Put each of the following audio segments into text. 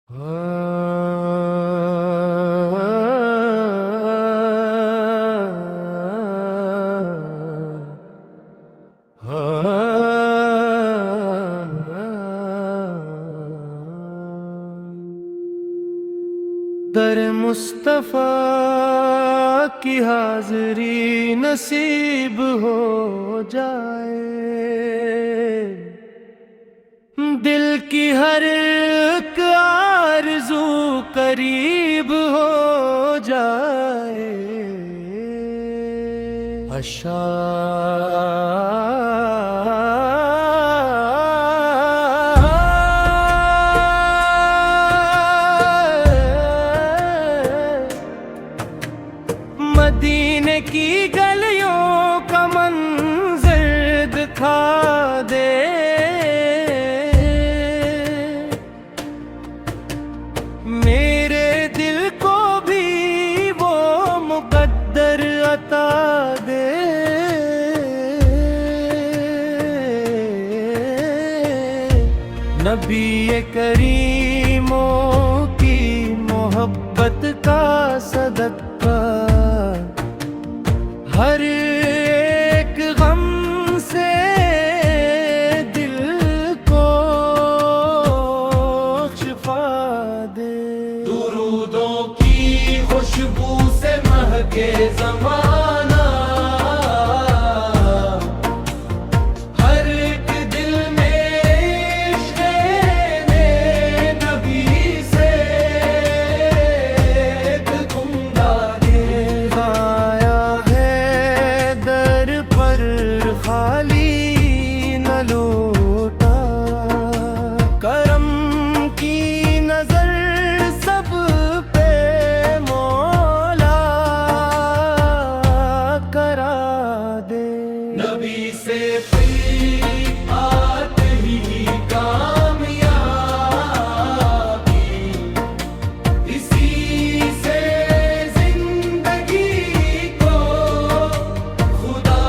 दर मुस्तफ़ा की हाज़री नसीब हो जाए, दिल की हर एक आरज़ू करीब हो जाए। आशा मदीने की गलियों का मंज़र दिखा दे, मेरे दिल को भी वो मुक़द्दर अता दे। नबी करीमों की मोहब्बत का सदक़ा हर एक गम से दिल को शिफा दे। दुरूदों की खुशबू से महके ज़माना, हर एक दिल में इश्क़ नबी से एक कुंदा दे। आया है दर पर खाली न लौटा, करम की नजर सब पे मौला करा दे। नबी से फिर आते ही कामयाबी, इसी से जिंदगी को खुदा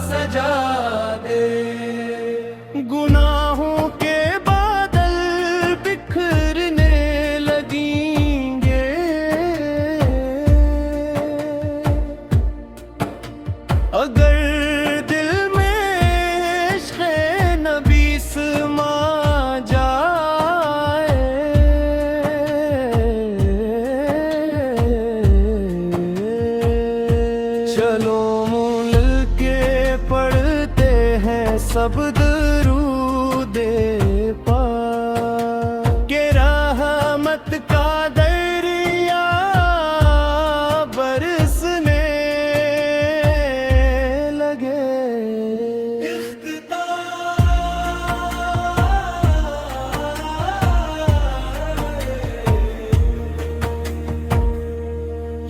सजा दे। गुनाहों के बादल बिखरने लगेंगे, अगर दिल में इश्क़ नबी समा जाए। चलो मिल के पढ़ते हैं सब दरूदे पाक, के रहमत का दरिया बरसने लगे।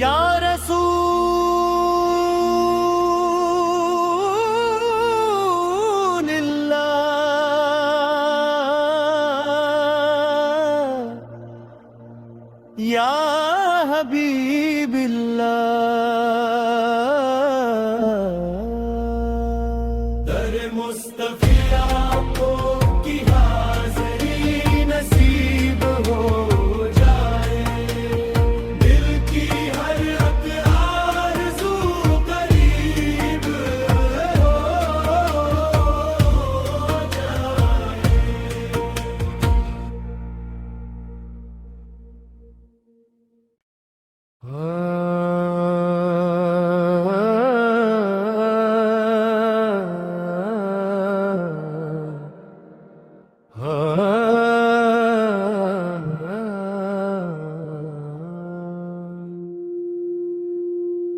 या रसूल अल्लाह, या हबीब अल्लाह, दर मुस्तफ़ा की हाज़री नसीब हो जाए, दिल की हर एक आरज़ू करीब हो जाए।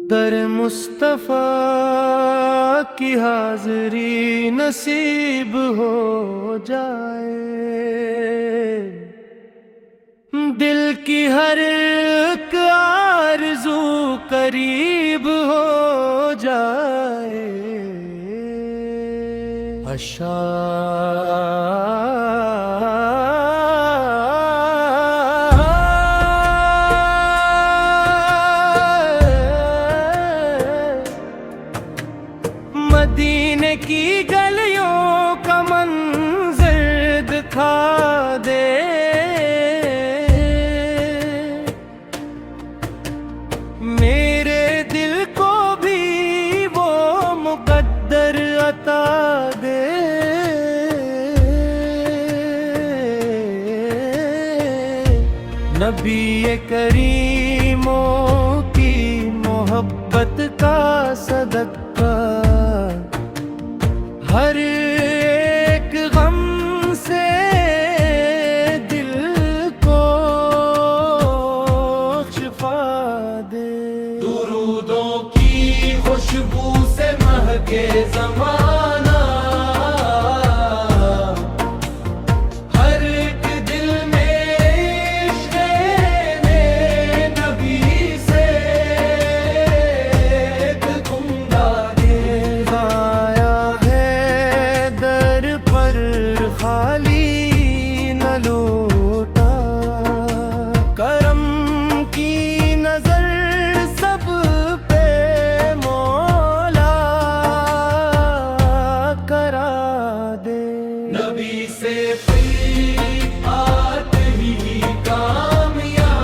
दर मुस्तफ़ा की हाज़री नसीब हो जाए, दिल की हर एक आरज़ू करीब हो जाए। आशा मदीने की गलियों का मंज़र दिखा दे। मेरे दिल को भी वो मुकद्दर अता दे। नबी करीमों की मोहब्बत का सदका हर एक गम से दिल को शिफा दे। दुरूदों की खुशबू से महके ज़माना, हर एक दिल में इश्क़ नबी से एक कुंदा दे। आया है दर पर खाली न लौटा, करम की नजर सब पे मौला करा दे। नबी से फिर आते ही कामयाबी,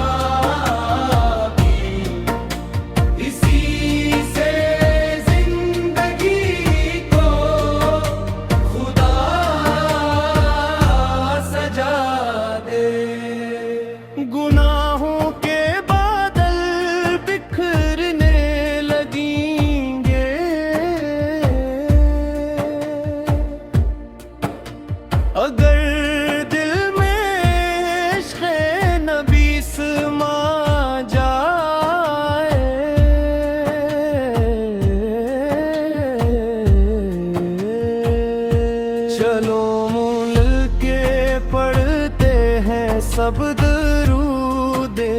इसी से जिंदगी को खुदा सजा दे। गुनाहों के बादल बिखरने लगेंगे, अगर दिल में इश्क़ नबी समा जाए। चलो मिल के पढ़ते हैं सब दरूदे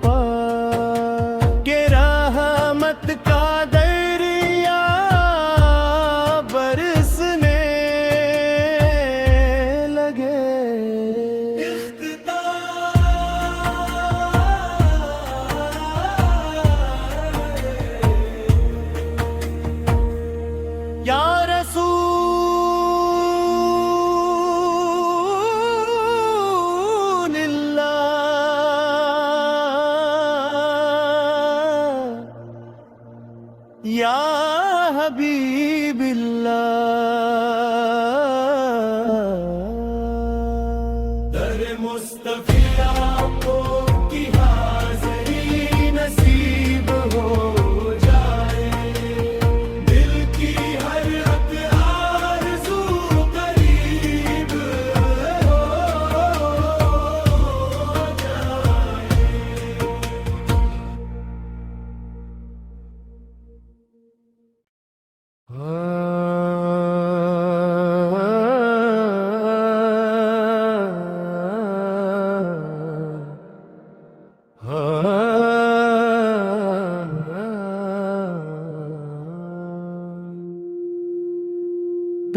पाक के रहमत का दरिया बरसने लगे। या रसूल अल्लाह, या हबीब अल्लाह, दर मुस्तफिया को की हाज़री नसीब हो जाए। दिल की हर एक आरज़ू करीब हो जाए।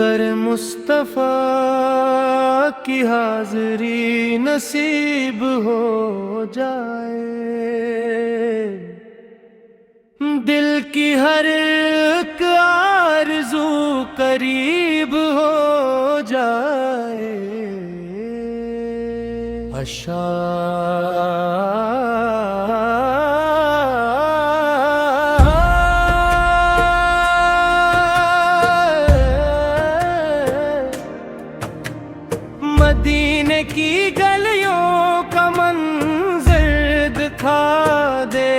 दर मुस्तफा की हाज़री नसीब हो जाए। दिल की हर एक आरज़ू करीब हो जाए। आशा मदीने की गलियों का मंज़र दिखा दे।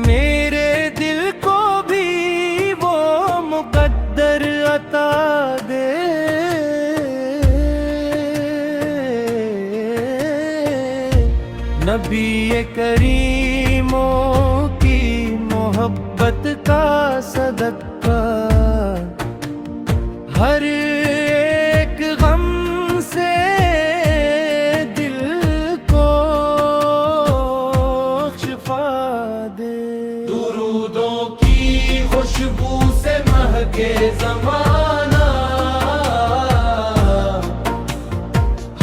मेरे दिल को भी वो मुकद्दर अता दे। नबी करीमों की मोहब्बत का सदका हर एक गम से दिल को शिफा दे। दुरूदों की खुशबू से महके ज़माना,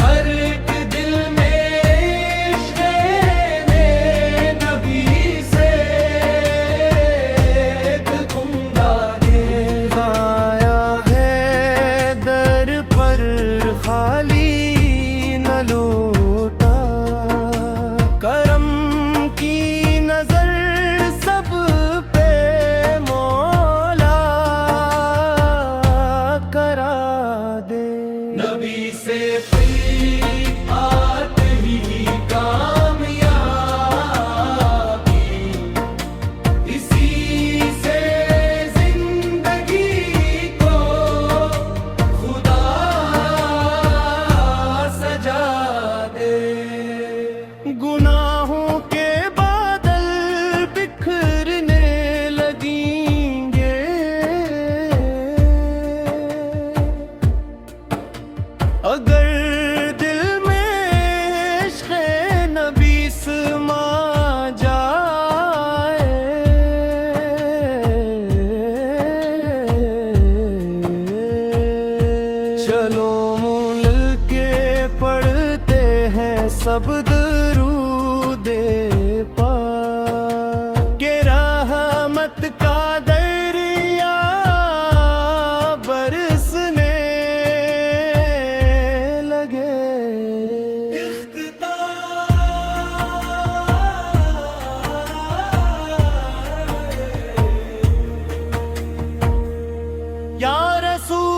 हर एक दिल में इश्क़ नबी से एक कुंदा दे। आया है सब दरूदे पाक के रहमत का दरिया बरसने लगे। या रसूल